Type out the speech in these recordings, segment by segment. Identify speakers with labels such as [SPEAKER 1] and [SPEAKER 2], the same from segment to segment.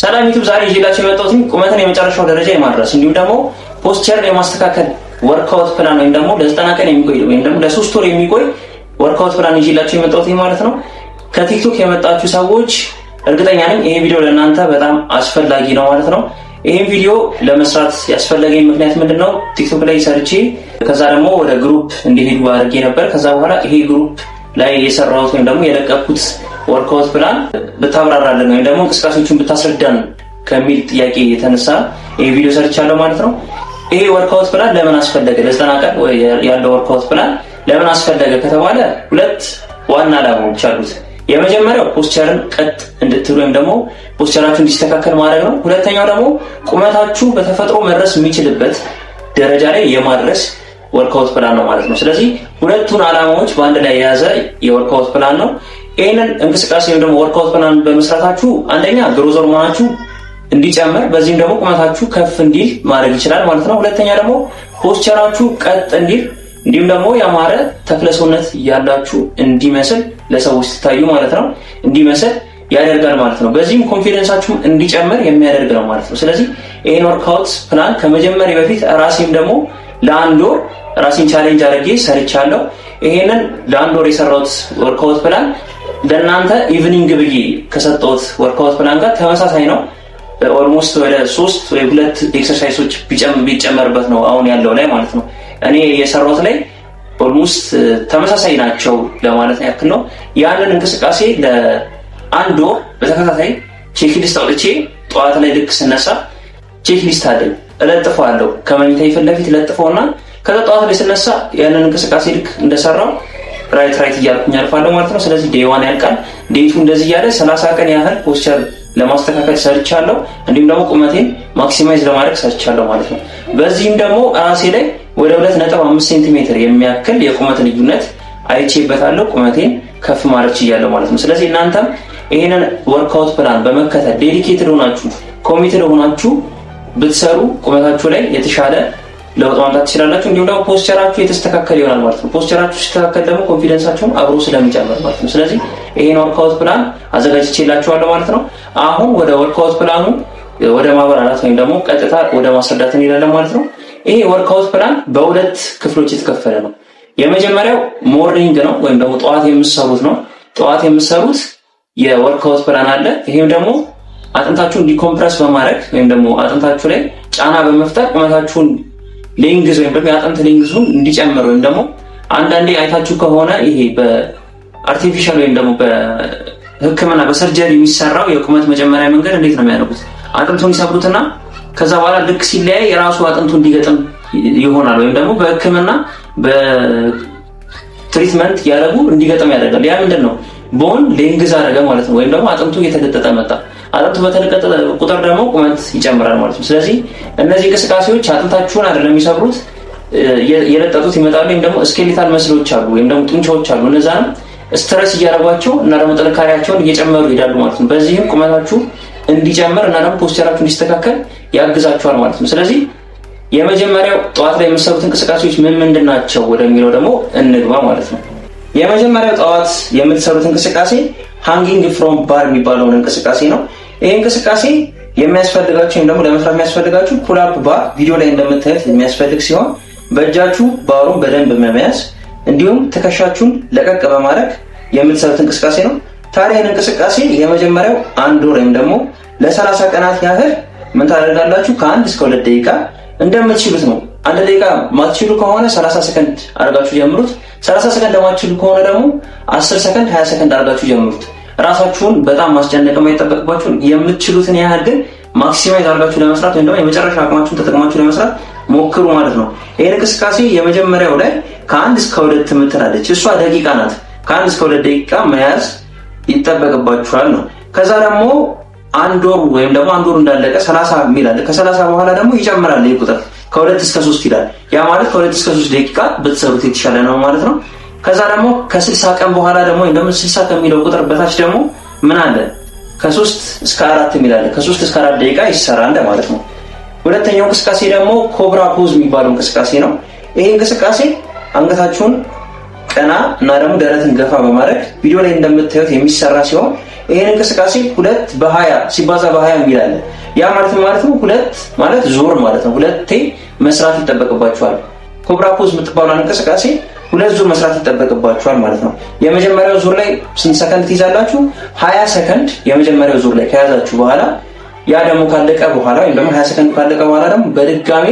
[SPEAKER 1] ሰላም ዩቲዩብ ዛሬ ይዤላችሁ የመጣሁት ቁመትን የመጨረሻው ደረጃ የማድረስ እንዲሁም ደግሞ ፖስቸርን የማስተካከል ወርክአውት ፕላን ወይም ደግሞ ለ90 ቀን የሚቆይ ወይም ደግሞ ለ3 ወር የሚቆይ ወርክአውት ፕላን ይዤላችሁ የመጣሁት ማለት ነው። ከቲክቶክ የመጣችሁ ሰዎች እርግጠኛ ነኝ ይሄ ቪዲዮ ለእናንተ በጣም አስፈላጊ ነው ማለት ነው። ይሄን ቪዲዮ ለመስራት ያስፈለገኝ ምክንያት ምንድነው? ቲክቶክ ላይ ሰርቼ ከዛ ደግሞ ወደ ግሩፕ እንዲሄዱ አድርጌ ነበር። ከዛ በኋላ ይሄ ግሩፕ ላይ የሰራሁት ወይም ደግሞ የለቀኩት ወርክአውት ፕላን ብታብራራለን ወይም ደግሞ እንቅስቃሴዎችን ብታስረዳን ከሚል ጥያቄ የተነሳ ይሄ ቪዲዮ ሰርቻለሁ ማለት ነው። ይሄ ወርክአውት ፕላን ለምን አስፈለገ? ለ90 ቀን ያለው ወርክአውት ፕላን ለምን አስፈለገ ከተባለ ሁለት ዋና ዓላማዎች አሉት። የመጀመሪያው ፖስቸርን ቀጥ እንድትሉ ወይም ደግሞ ፖስቸራችሁ እንዲስተካከል ማድረግ ነው። ሁለተኛው ደግሞ ቁመታችሁ በተፈጥሮ መድረስ የሚችልበት ደረጃ ላይ የማድረስ ወርክአውት ፕላን ነው ማለት ነው። ስለዚህ ሁለቱን ዓላማዎች በአንድ ላይ የያዘ የወርክአውት ፕላን ነው። ይሄንን እንቅስቃሴ ወይም ደግሞ ወርክአውት ፕላን በመስራታችሁ አንደኛ ግሮዝ ሆርሞናችሁ እንዲጨምር በዚህም ደግሞ ቁመታችሁ ከፍ እንዲል ማድረግ ይችላል ማለት ነው። ሁለተኛ ደግሞ ፖስቸራችሁ ቀጥ እንዲል እንዲሁም ደግሞ ያማረ ተክለሰውነት ያላችሁ እንዲመስል ለሰዎች ትታዩ ማለት ነው እንዲመስል ያደርጋል ማለት ነው። በዚህም ኮንፊደንሳችሁ እንዲጨምር የሚያደርግ ነው ማለት ነው። ስለዚህ ይሄን ወርክአውት ፕላን ከመጀመሪያ በፊት ራሴም ደግሞ ለአንድ ወር ራሴን ቻሌንጅ አድርጌ ሰርቻለሁ። ይሄንን ለአንድ ወር የሰራሁት ወርክአውት ፕላን ለእናንተ ኢቭኒንግ ብዬ ከሰጠሁት ወርክአውት ፕላን ጋር ተመሳሳይ ነው። ኦልሞስት ወደ 3 ወይ 2 ኤክሰርሳይሶች ቢጨመርበት ነው አሁን ያለው ላይ ማለት ነው። እኔ የሰራሁት ላይ ኦልሞስት ተመሳሳይ ናቸው ለማለት ያክል ነው። ያንን እንቅስቃሴ ለአንድ ወር በተከታታይ ቼክሊስት አውጥቼ ጠዋት ላይ ልክ ስነሳ ቼክሊስት አለኝ እለጥፈዋለሁ። ከመኝታ ፊት ለፊት እለጥፈውና ከዛ ጠዋት ላይ ስነሳ ያንን እንቅስቃሴ ልክ እንደሰራው ራይት እያልኩኝ አልፋለሁ ማለት ነው። ስለዚህ ዴይ 1 ያልቃል። ዴይ 2 እንደዚህ እያለ 30 ቀን ያህል ፖስቸር ለማስተካከል ሰርቻለሁ። እንዲሁም ደግሞ ቁመቴን ማክሲማይዝ ለማድረግ ሰርቻለሁ ማለት ነው። በዚህም ደግሞ ራሴ ላይ ወደ 2.5 ሴንቲሜትር የሚያክል የቁመት ልዩነት አይቼበታለሁ። ቁመቴን ከፍ ማድረግ ችያለሁ ማለት ነው። ስለዚህ እናንተም ይሄንን ወርክአውት ፕላን በመከተል ዴዲኬትድ ሆናችሁ ኮሚትድ ሆናችሁ ብትሰሩ ቁመታችሁ ላይ የተሻለ ለውጥ ማምጣት ትችላላችሁ። እንዲሁም ደግሞ ፖስቸራችሁ የተስተካከለ ይሆናል ማለት ነው። ፖስቸራችሁ ሲስተካከል ደግሞ ኮንፊደንሳችሁም አብሮ ስለሚጨምር ማለት ነው። ስለዚህ ይሄን ወርክአውት ፕላን አዘጋጅቼላችኋለሁ ማለት ነው። አሁን ወደ ወርክአውት ፕላኑ ወደ ማብራራት ወይም ደግሞ ቀጥታ ወደ ማስረዳት እንሄዳለን ማለት ነው። ይሄ ወርክአውት ፕላን በሁለት ክፍሎች የተከፈለ ነው። የመጀመሪያው ሞርኒንግ ነው ወይም ደግሞ ጠዋት የምትሰሩት ነው። ጠዋት የምትሰሩት የወርክአውት ፕላን አለ። ይሄም ደግሞ አጥንታችሁን ዲኮምፕረስ በማድረግ ወይም ደግሞ አጥንታችሁ ላይ ጫና በመፍጠር ቁመታችሁን ሌንግዝ ወይም ደግሞ የአጥንት ሌንግዙን እንዲጨምር ወይም ደግሞ አንዳንዴ አይታችሁ ከሆነ ይሄ በአርቲፊሻል ወይም ደግሞ በሕክምና በሰርጀሪ የሚሰራው የቁመት መጨመሪያ መንገድ እንዴት ነው የሚያደርጉት? አጥንቱን ይሰብሩትና ከዛ በኋላ ልክ ሲለያይ የራሱ አጥንቱ እንዲገጥም ይሆናል። ወይም ደግሞ በሕክምና በትሪትመንት ያደረጉ እንዲገጥም ያደርጋል። ያ ምንድን ነው? ቦን ሌንግዝ አደረገ ማለት ነው። ወይም ደግሞ አጥንቱ እየተገጠጠ መጣ። አጥንቱ በተለቀጠ ቁጥር ደግሞ ቁመት ይጨምራል ማለት ነው። ስለዚህ እነዚህ እንቅስቃሴዎች አጥንታችሁን አይደለም የሚሰብሩት፣ የለጠጡት ይመጣሉ። ወይም ደግሞ ስኬሌታል መስሎች አሉ ወይም ደግሞ ጡንቻዎች አሉ። እነዛንም ስትረስ እያደረጓቸው እና ደግሞ ጥንካሬያቸውን እየጨመሩ ይሄዳሉ ማለት ነው። በዚህም ቁመታችሁ እንዲጨምር እና ደግሞ ፖስቸራችሁ እንዲስተካከል ያግዛችኋል ማለት ነው። ስለዚህ የመጀመሪያው ጠዋት ላይ የምትሰሩት እንቅስቃሴዎች ምንድን ናቸው ወደሚለው ደግሞ እንግባ ማለት ነው። የመጀመሪያው ጠዋት የምትሰሩት እንቅስቃሴ ሃንጊንግ ፍሮም ባር የሚባለውን እንቅስቃሴ ነው። ይሄ እንቅስቃሴ የሚያስፈልጋችሁ ወይም ደግሞ ለመስራት የሚያስፈልጋችሁ ፑል አፕ ባር ቪዲዮ ላይ እንደምታዩት የሚያስፈልግ ሲሆን በእጃችሁ ባሩን በደንብ በመያዝ እንዲሁም ትከሻችሁን ለቀቅ በማድረግ የምትሰሩት እንቅስቃሴ ነው። ታዲያ ይህን እንቅስቃሴ የመጀመሪያው አንድ ወር ወይም ደግሞ ለ30 ቀናት ያህል ምን ታደርጋላችሁ? ከ1 እስከ 2 ደቂቃ እንደምትችሉት ነው። 1 ደቂቃ ማትችሉ ከሆነ 30 ሰከንድ አድርጋችሁ ጀምሩት። 30 ሰከንድ ለማትችሉ ከሆነ ደግሞ 10 ሰከንድ 20 ሰከንድ አድርጋችሁ ጀምሩት። ራሳችሁን በጣም ማስጨነቅ የማይጠበቅባችሁ የምትችሉትን ያህል ግን ማክሲማይዝ አድርጋችሁ ለመስራት ወይም ደግሞ የመጨረሻ አቅማችሁን ተጠቅማችሁ ለመስራት ሞክሩ ማለት ነው። ይሄን እንቅስቃሴ የመጀመሪያው ላይ ከ1 እስከ 2 ትምትላለች። እሷ ደቂቃ ናት። ከ1 እስከ 2 ደቂቃ መያዝ ይጠበቅባችኋል ነው። ከዛ ደግሞ አንድ ወር ወይም ደግሞ አንድ ወር እንዳለቀ 30 ይላል። ከ30 በኋላ ደግሞ ይጨምራል። ይሄ ቁጥር ከ2 እስከ 3 ይላል። ያ ማለት ከ2 እስከ 3 ደቂቃ ብትሰሩት የተሻለ ነው ማለት ነው። ከዛ ደግሞ ከ60 ቀን በኋላ ደግሞ ወይም ደግሞ 60 ከሚለው ቁጥር በታች ደግሞ ምን አለ? ከ3 እስከ 4 ይላል። ከ3 እስከ 4 ደቂቃ ይሰራል ማለት ነው። ሁለተኛው እንቅስቃሴ ደግሞ ኮብራ ፖዝ የሚባለው እንቅስቃሴ ነው። ይሄ እንቅስቃሴ አንገታችሁን ቀና እና ደግሞ ደረትን ገፋ በማድረግ ቪዲዮ ላይ እንደምታዩት የሚሰራ ሲሆን ይሄን እንቅስቃሴ 2 በ20 ሲባዛ በ20 የሚላል ያ ማለት ነው 2 ማለት ዙር ማለት ነው። ሁለቴ መስራት ይጠበቅባችኋል። ኮብራ ፖዝ የምትባለው እንቅስቃሴ 2 ዙር መስራት ይጠበቅባችኋል ማለት ነው። የመጀመሪያው ዙር ላይ ስንት ሰከንድ ትይዛላችሁ? 20 ሰከንድ የመጀመሪያው ዙር ላይ ከያዛችሁ በኋላ ያ ደግሞ ካለቀ በኋላ ወይም ደግሞ 20 ሰከንድ ካለቀ በኋላ ደግሞ በድጋሜ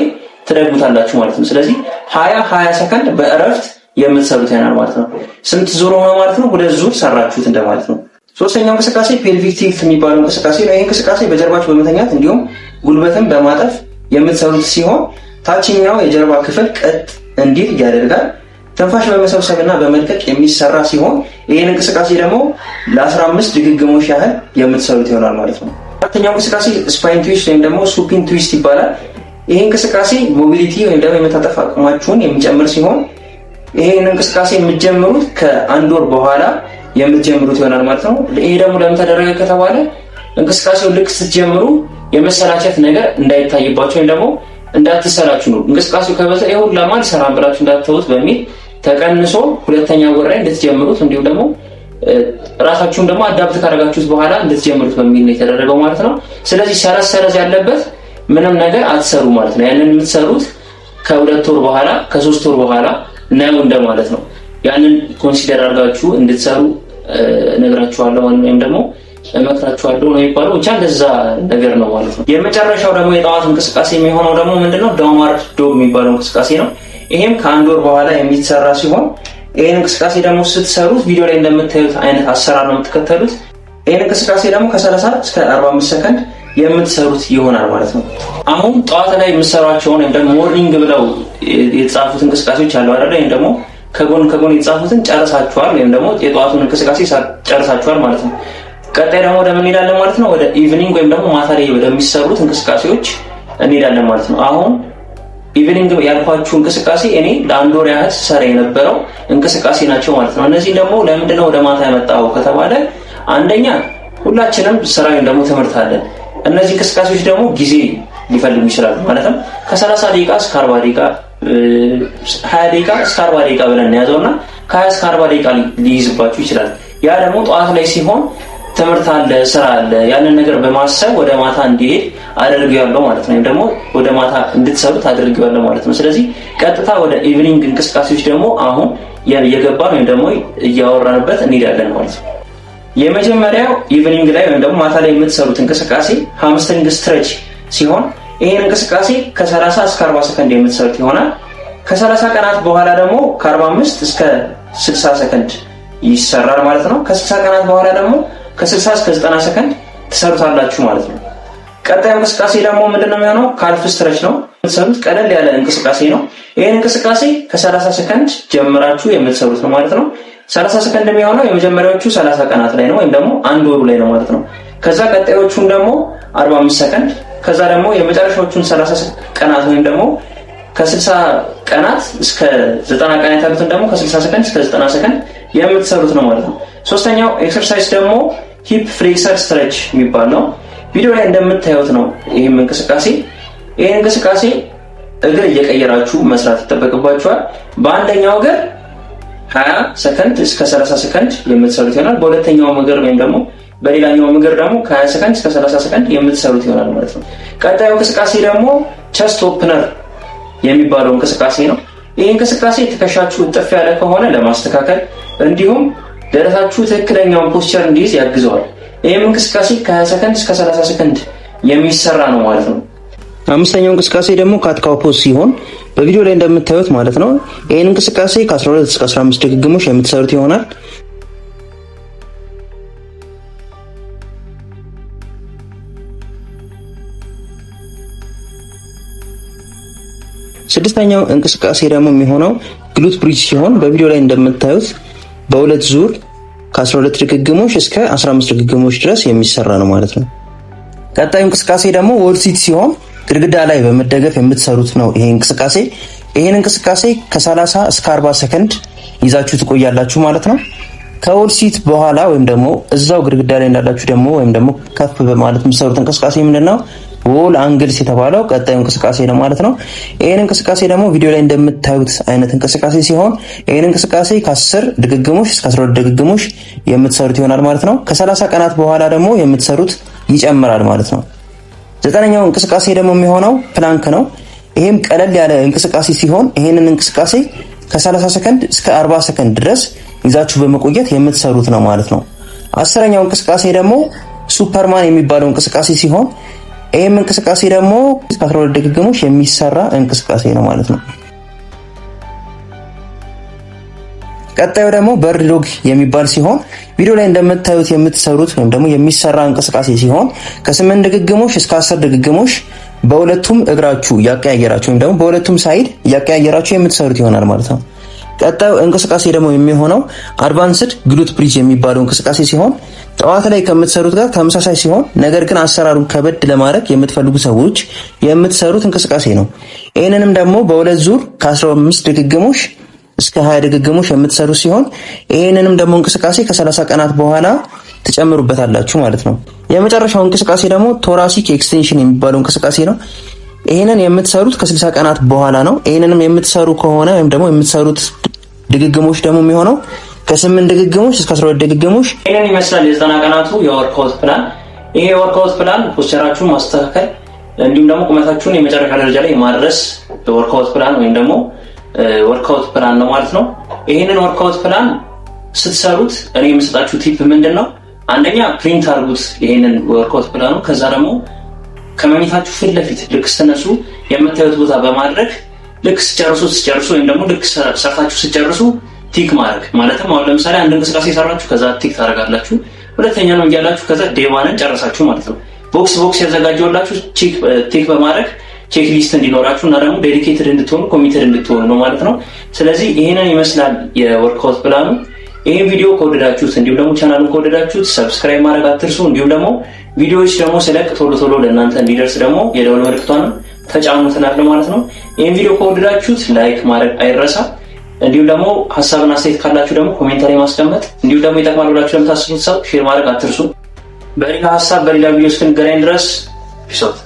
[SPEAKER 1] ትደግሙታላችሁ ማለት ነው። ስለዚህ 20 ሰከንድ በእረፍት የምትሰሩት ይሆናል ማለት ነው። ስንት ዙር ሆነ ማለት ነው? 2 ዙር ሰራችሁት እንደማለት ነው። ሶስተኛው እንቅስቃሴ ፔልቪክ ቲልት የሚባለው እንቅስቃሴ ነው። ይሄ እንቅስቃሴ በጀርባችሁ በመተኛት እንዲሁም ጉልበትን በማጠፍ የምትሰሩት ሲሆን ታችኛው የጀርባ ክፍል ቀጥ እንዲል ያደርጋል። ትንፋሽ በመሰብሰብና በመልቀቅ የሚሰራ ሲሆን ይሄን እንቅስቃሴ ደግሞ ለ15 ድግግሞሽ ያህል የምትሰሩት ይሆናል ማለት ነው። አራተኛው እንቅስቃሴ ስፓይን ትዊስት ወይም ደግሞ ሱፒን ትዊስት ይባላል። ይሄ እንቅስቃሴ ሞቢሊቲ ወይም ደግሞ የመታጠፍ አቅማችሁን የሚጨምር ሲሆን ይሄን እንቅስቃሴ የምትጀምሩት ከ1 ወር በኋላ የምትጀምሩት ይሆናል ማለት ነው። ይሄ ደግሞ ለምን ተደረገ ከተባለ እንቅስቃሴውን ልክ ስትጀምሩ የመሰላቸት ነገር እንዳይታይባችሁ ወይም ደግሞ እንዳትሰላችሁ ነው። እንቅስቃሴው ከበዛ ይሁን ለማን ሰራም ብላችሁ እንዳትተውት በሚል ተቀንሶ ሁለተኛ ወር ላይ እንድትጀምሩት እንዲሁም ደግሞ ራሳችሁን ደግሞ አዳፕት ካደረጋችሁት በኋላ እንድትጀምሩት በሚል ነው የተደረገው ማለት ነው። ስለዚህ ሰረዝ ያለበት ምንም ነገር አትሰሩ ማለት ነው። ያንን የምትሰሩት ከ2 ወር በኋላ ከ3 ወር በኋላ ነው እንደማለት ነው። ያንን ኮንሲደር አድርጋችሁ እንድትሰሩ ነግራችኋለሁ ወይም ደግሞ እመክራችኋለሁ ነው የሚባለው። ብቻ እንደዛ ነገር ነው ማለት ነው። የመጨረሻው ደግሞ የጠዋት እንቅስቃሴ የሚሆነው ደግሞ ምንድነው? ዳውንዋርድ ዶግ የሚባለው እንቅስቃሴ ነው። ይሄም ከ1 ወር በኋላ የሚሰራ ሲሆን ይሄን እንቅስቃሴ ደግሞ ስትሰሩት ቪዲዮ ላይ እንደምታዩት አይነት አሰራር ነው የምትከተሉት። ይሄን እንቅስቃሴ ደግሞ ከ30 እስከ 45 ሰከንድ የምትሰሩት ይሆናል ማለት ነው። አሁን ጠዋት ላይ የምትሰሯቸውን ወይም ደግሞ ሞርኒንግ ብለው የተጻፉት እንቅስቃሴዎች አሉ አይደል? ወይም ደግሞ ከጎን የተጻፉትን ጨርሳችኋል ወይም ደግሞ የጠዋቱን እንቅስቃሴ ጨርሳችኋል ማለት ነው። ቀጣይ ደግሞ ወደ ምን እንሄዳለን ማለት ነው? ወደ ኢቭኒንግ ወይም ደግሞ ማታ ላይ ወደሚሰሩት እንቅስቃሴዎች እንሄዳለን ማለት ነው። አሁን ኢቭኒንግ ያልኳችሁ እንቅስቃሴ እኔ ለ1 ወር ያህል ሰራ የነበረው እንቅስቃሴ ናቸው ማለት ነው። እነዚህ ደግሞ ለምንድነው ወደ ማታ ያመጣው ከተባለ አንደኛ ሁላችንም ስራ ወይም ደግሞ ትምህርት አለን። እነዚህ እንቅስቃሴዎች ደግሞ ጊዜ ሊፈልጉ ይችላሉ። ማለትም ከ30 ደቂቃ እስከ 40 ደቂቃ 20 ደቂቃ እስከ 40 ደቂቃ ብለን ያዘውና ከ20 እስከ 40 ደቂቃ ሊይዝባችሁ ይችላል። ያ ደግሞ ጠዋት ላይ ሲሆን ትምህርት አለ፣ ስራ አለ። ያንን ነገር በማሰብ ወደ ማታ እንዲሄድ አድርጌዋለሁ ማለት ነው። ወይም ደግሞ ወደ ማታ እንድትሰሩት አድርጌዋለሁ ማለት ነው። ስለዚህ ቀጥታ ወደ ኢቭኒንግ እንቅስቃሴዎች ደግሞ አሁን የገባን ወይም ደግሞ እያወራንበት እንሄዳለን ማለት ነው። የመጀመሪያው ኢቭኒንግ ላይ ወይም ደግሞ ማታ ላይ የምትሰሩት እንቅስቃሴ ሃምስትሪንግ ስትሬች ሲሆን ይሄን እንቅስቃሴ ከ30 እስከ 40 ሰከንድ የምትሰሩት ይሆናል። ከ30 ቀናት በኋላ ደግሞ ከ45 እስከ 60 ሰከንድ ይሰራል ማለት ነው። ከ60 ቀናት በኋላ ደግሞ ከ60 እስከ 90 ሰከንድ ትሰሩታላችሁ ማለት ነው። ቀጣዩ እንቅስቃሴ ደግሞ ምንድነው የሚሆነው? ካልፍ ስትሬች ነው የምትሰሩት። ቀለል ያለ እንቅስቃሴ ነው። ይሄን እንቅስቃሴ ከ30 ሰከንድ ጀምራችሁ የምትሰሩት ነው ማለት ነው። 30 ሰከንድ የሚሆነው የመጀመሪያዎቹ 30 ቀናት ላይ ነው ወይም ደግሞ 1 ወሩ ላይ ነው ማለት ነው። ከዛ ቀጣዮቹን ደግሞ 45 ሰከንድ፣ ከዛ ደግሞ የመጨረሻዎቹን 30 ቀናት ወይም ደግሞ ከ60 ቀናት እስከ 90 ቀናት ያሉትን ደግሞ ከ60 ሰከንድ እስከ 90 ሰከንድ የምትሰሩት ነው ማለት ነው። ሶስተኛው ኤክሰርሳይዝ ደግሞ ሂፕ ፍሌክሰር ስትሬች የሚባል ነው። ቪዲዮ ላይ እንደምታዩት ነው። ይሄን እንቅስቃሴ እግር እየቀየራችሁ መስራት ይጠበቅባችኋል። በአንደኛው እግር 20 ሰከንድ እስከ 30 ሰከንድ የምትሰሩት ይሆናል። በሁለተኛው እግር ወይም ደግሞ በሌላኛው እግር ደግሞ ከ20 ሰከንድ እስከ 30 ሰከንድ የምትሰሩት ይሆናል ማለት ነው። ቀጣዩ እንቅስቃሴ ደግሞ ቸስት ኦፕነር የሚባለው እንቅስቃሴ ነው። ይህ እንቅስቃሴ ትከሻችሁ እጥፍ ያለ ከሆነ ለማስተካከል እንዲሁም ደረታችሁ ትክክለኛውን ፖስቸር እንዲይዝ ያግዘዋል። ይህም እንቅስቃሴ ከ20 ሰከንድ እስከ 30 ሰከንድ የሚሰራ ነው ማለት ነው። አምስተኛው እንቅስቃሴ ደግሞ ካትካው ፖዝ ሲሆን በቪዲዮ ላይ እንደምታዩት ማለት ነው። ይህን እንቅስቃሴ ከ12 እስከ 15 ድግግሞሽ የምትሰሩት ይሆናል። ስድስተኛው እንቅስቃሴ ደግሞ የሚሆነው ግሉት ብሪጅ ሲሆን በቪዲዮ ላይ እንደምታዩት በሁለት ዙር ከ12 ድግግሞሽ እስከ 15 ድግግሞሽ ድረስ የሚሰራ ነው ማለት ነው። ቀጣዩ እንቅስቃሴ ደግሞ ዎል ሲት ሲሆን ግድግዳ ላይ በመደገፍ የምትሰሩት ነው። ይሄን እንቅስቃሴ ከ30 እስከ 40 ሰከንድ ይዛችሁ ትቆያላችሁ ማለት ነው። ከዎል ሲት በኋላ ወይም ደግሞ እዛው ግድግዳ ላይ እንዳላችሁ ደግሞ ወይም ደግሞ ከፍ በማለት የምትሰሩት እንቅስቃሴ ምንድነው? ዎል አንግልስ የተባለው ቀጣዩ እንቅስቃሴ ነው ማለት ነው። ይሄን እንቅስቃሴ ደግሞ ቪዲዮ ላይ እንደምታዩት አይነት እንቅስቃሴ ሲሆን ይሄን እንቅስቃሴ ከ10 ድግግሞሽ እስከ 12 ድግግሞሽ የምትሰሩት ይሆናል ማለት ነው። ከ30 ቀናት በኋላ ደግሞ የምትሰሩት ይጨምራል ማለት ነው። ዘጠነኛው እንቅስቃሴ ደግሞ የሚሆነው ፕላንክ ነው። ይሄም ቀለል ያለ እንቅስቃሴ ሲሆን ይሄንን እንቅስቃሴ ከ30 ሰከንድ እስከ 40 ሰከንድ ድረስ ይዛችሁ በመቆየት የምትሰሩት ነው ማለት ነው። አስረኛው እንቅስቃሴ ደግሞ ሱፐርማን የሚባለው እንቅስቃሴ ሲሆን ይሄም እንቅስቃሴ ደግሞ እስከ 12 ድግግሞሽ የሚሰራ እንቅስቃሴ ነው ማለት ነው። ቀጣዩ ደግሞ በርድ ዶግ የሚባል ሲሆን ቪዲዮ ላይ እንደምታዩት የምትሰሩት ወይም ደግሞ የሚሰራ እንቅስቃሴ ሲሆን ከ8 ድግግሞሽ እስከ 10 ድግግሞሽ በሁለቱም እግራችሁ ያቀያየራችሁ ወይም ደግሞ በሁለቱም ሳይድ ያቀያየራችሁ የምትሰሩት ይሆናል ማለት ነው። ቀጣዩ እንቅስቃሴ ደግሞ የሚሆነው አድቫንስድ ግሉት ብሪጅ የሚባለው እንቅስቃሴ ሲሆን ጠዋት ላይ ከምትሰሩት ጋር ተመሳሳይ ሲሆን ነገር ግን አሰራሩን ከበድ ለማድረግ የምትፈልጉ ሰዎች የምትሰሩት እንቅስቃሴ ነው። ይህንንም ደግሞ በሁለት ዙር ከ15 ድግግሞሽ እስከ 20 ድግግሞሽ የምትሰሩ ሲሆን ይህንንም ደግሞ እንቅስቃሴ ከ30 ቀናት በኋላ ትጨምሩበታላችሁ ማለት ነው። የመጨረሻው እንቅስቃሴ ደግሞ ቶራሲክ ኤክስቴንሽን የሚባለው እንቅስቃሴ ነው። ይህንን የምትሰሩት ከ60 ቀናት በኋላ ነው። ይህንንም የምትሰሩ ከሆነ ወይም ደግሞ የምትሰሩት ድግግሞሽ ደግሞ የሚሆነው ከ8 ድግግሞሽ እስከ 12 ድግግሞሽ ይሄንን ይመስላል የ90 ቀናቱ የወርክአውት ፕላን። ይሄ የወርክአውት ፕላን ፖስቸራችሁን ማስተካከል እንዲሁም ደግሞ ቁመታችሁን የመጨረሻ ደረጃ ላይ ማድረስ የወርክአውት ፕላን ወይም ደግሞ ወርክአውት ፕላን ነው ማለት ነው። ይሄንን ወርክአውት ፕላን ስትሰሩት እኔ የምሰጣችሁ ቲፕ ምንድነው? አንደኛ ፕሪንት አድርጉት ይሄንን ወርክአውት ፕላኑ። ከዛ ደግሞ ከመኝታችሁ ፊት ለፊት ልክ ስትነሱ የምታዩት ቦታ በማድረግ ልክ ስጨርሱ ወይም ደግሞ ልክ ሰርታችሁ ስጨርሱ ቲክ ማድረግ ማለትም አሁን ለምሳሌ አንድ እንቅስቃሴ ሰራችሁ ከዛ ቲክ ታደርጋላችሁ። ሁለተኛ ነው እያላችሁ ከዛ ዴዋንን ጨረሳችሁ ማለት ነው። ቦክስ ያዘጋጀውላችሁ ቲክ በማድረግ ቼክ ሊስት እንዲኖራችሁ እና ደግሞ ዴዲኬትድ እንድትሆኑ ኮሚትድ እንድትሆኑ ነው ማለት ነው። ስለዚህ ይሄንን ይመስላል የወርክአውት ፕላኑ። ይሄን ቪዲዮ ከወደዳችሁት እንዲሁም ደግሞ ቻናሉን ከወደዳችሁት ሰብስክራይብ ማድረግ አትርሱ። እንዲሁም ደግሞ ቪዲዮዎች ደግሞ ስለቅ ቶሎ ለእናንተ እንዲደርስ ደግሞ የደወል ምልክቷን ተጫኑትናል ማለት ነው። ይሄን ቪዲዮ ከወደዳችሁት ላይክ ማድረግ አይረሳ። እንዲሁም ደግሞ ሐሳብና አስተያየት ካላችሁ ደግሞ ኮሜንት ላይ ማስቀመጥ፣ እንዲሁም ደግሞ ይጠቅማል ብላችሁ ለምታስቡት ሰው ሼር ማድረግ አትርሱ። በሌላ ሐሳብ በሌላ ቪዲዮ እስክንገናኝ ድረስ ፒስ አውት።